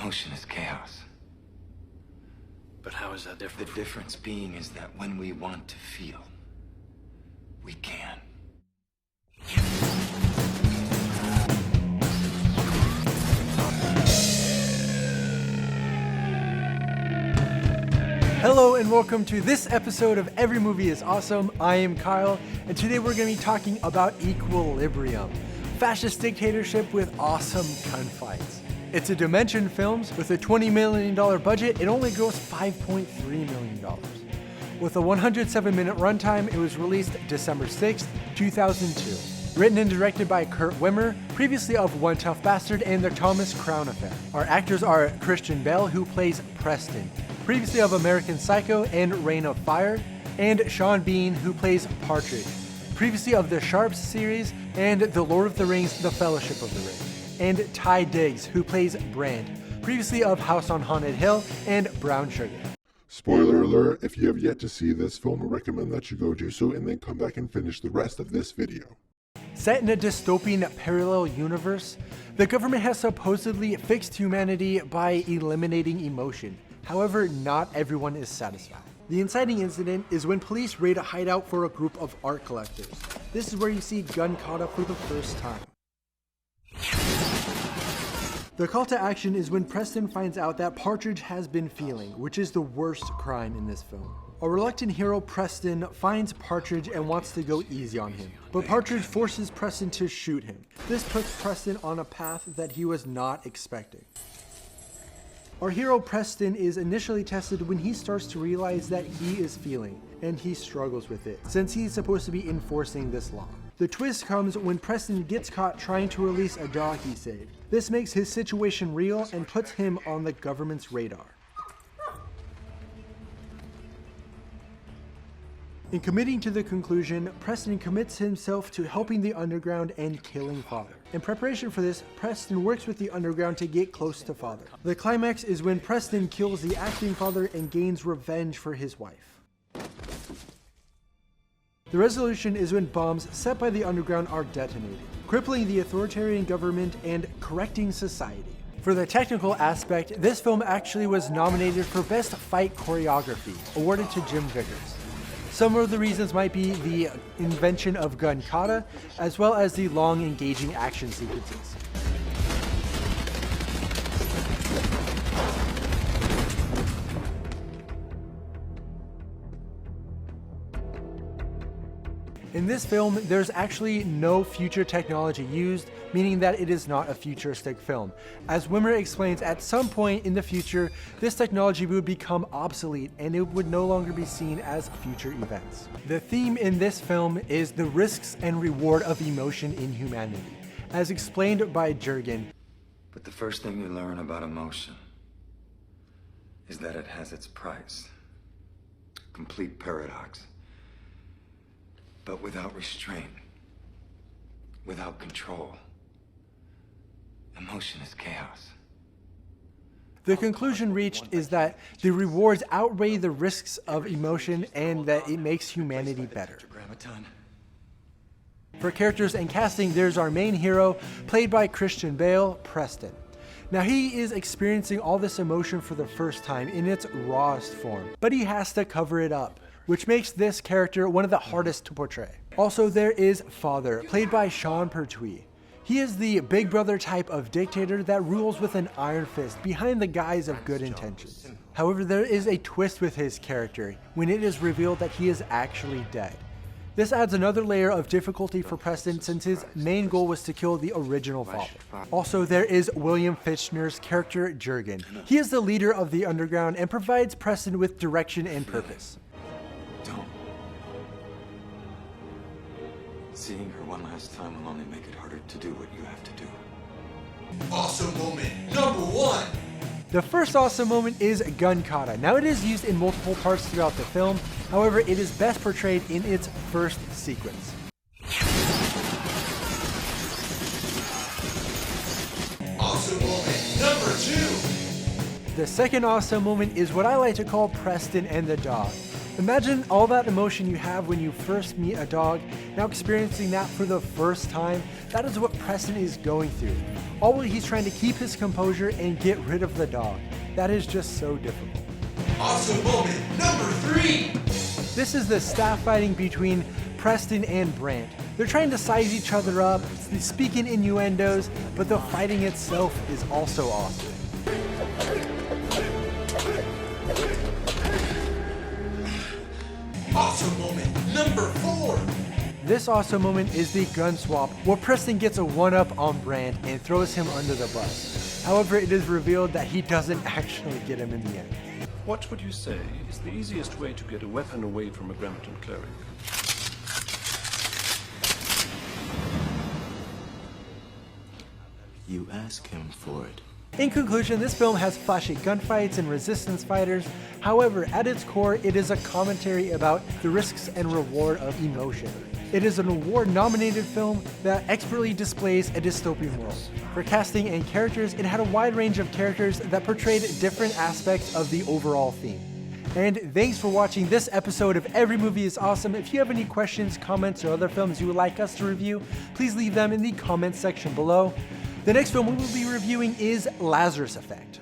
Emotion is chaos. But how is that different? The difference being is that when we want to feel, we can. Hello and welcome to this episode of Every Movie is Awesome. I am Kyle, and today we're going to be talking about Equilibram, fascist dictatorship with awesome gunfights. It's a Dimension Films with a $20 million budget. It only grossed $5.3 million. With a 107-minute runtime, it was released December 6, 2002. Written and directed by Kurt Wimmer, previously of One Tough Bastard and The Thomas Crown Affair. Our actors are Christian Bale, who plays Preston, previously of American Psycho and Reign of Fire, and Sean Bean, who plays Partridge, previously of the Sharps series and The Lord of the Rings, The Fellowship of the Ring, and Ty Diggs, who plays Brand, previously of House on Haunted Hill and Brown Sugar. Spoiler alert, if you have yet to see this film, I recommend that you go do so and then come back and finish the rest of this video. Set in a dystopian parallel universe, the government has supposedly fixed humanity by eliminating emotion. However, not everyone is satisfied. The inciting incident is when police raid a hideout for a group of art collectors. This is where you see Gun Kata for the first time. The call to action is when Preston finds out that Partridge has been feeling, which is the worst crime in this film. A reluctant hero, Preston, finds Partridge and wants to go easy on him, but Partridge forces Preston to shoot him. This puts Preston on a path that he was not expecting. Our hero Preston is initially tested when he starts to realize that he is feeling, and he struggles with it, since he's supposed to be enforcing this law. The twist comes when Preston gets caught trying to release a dog he saved. This makes his situation real and puts him on the government's radar. In committing to the conclusion, Preston commits himself to helping the Underground and killing Father. In preparation for this, Preston works with the Underground to get close to Father. The climax is when Preston kills the acting father and gains revenge for his wife. The resolution is when bombs set by the Underground are detonated, crippling the authoritarian government and correcting society. For the technical aspect, this film actually was nominated for Best Fight Choreography, awarded to Jim Vickers. Some of the reasons might be the invention of Gun Kata, as well as the long, engaging action sequences. In this film, there's actually no future technology used, meaning that it is not a futuristic film. As Wimmer explains, at some point in the future, this technology would become obsolete and it would no longer be seen as future events. The theme in this film is the risks and reward of emotion in humanity, as explained by Jurgen. But the first thing you learn about emotion is that it has its price. Complete paradox. But without restraint, without control, emotion is chaos. The conclusion reached is that the rewards outweigh the risks of emotion and that it makes humanity better. For characters and casting, there's our main hero, played by Christian Bale, Preston. Now he is experiencing all this emotion for the first time in its rawest form, but he has to cover it up, which makes this character one of the hardest to portray. Also, there is Father, played by Sean Pertwee. He is the big brother type of dictator that rules with an iron fist behind the guise of good intentions. However, there is a twist with his character when it is revealed that he is actually dead. This adds another layer of difficulty for Preston since his main goal was to kill the original father. Also, there is William Fichtner's character, Jurgen. He is the leader of the Underground and provides Preston with direction and purpose. Don't. Seeing her one last time will only make it harder to do what you have to do. Awesome moment number one. The first awesome moment is Gun Kata. Now, it is used in multiple parts throughout the film, however, it is best portrayed in its first sequence. Awesome moment number two. The second awesome moment is what I like to call Preston and the dog. Imagine all that emotion you have when you first meet a dog, now experiencing that for the first time. That is what Preston is going through. All while he's trying to keep his composure and get rid of the dog. That is just so difficult. Awesome moment number 3. This is the staff fighting between Preston and Brandt. They're trying to size each other up, speaking innuendos, but the fighting itself is also awesome. Awesome moment number 4. This awesome moment is the gun swap, where Preston gets a one-up on Brandt and throws him under the bus. However, it is revealed that he doesn't actually get him in the end. What would you say is the easiest way to get a weapon away from a Grammaton cleric? You ask him for it. In conclusion, this film has flashy gunfights and resistance fighters. However, at its core, it is a commentary about the risks and reward of emotion. It is an award-nominated film that expertly displays a dystopian world. For casting and characters, it had a wide range of characters that portrayed different aspects of the overall theme. And thanks for watching this episode of Every Movie is Awesome. If you have any questions, comments, or other films you would like us to review, please leave them in the comments section below. The next film we will be reviewing is Lazarus Effect.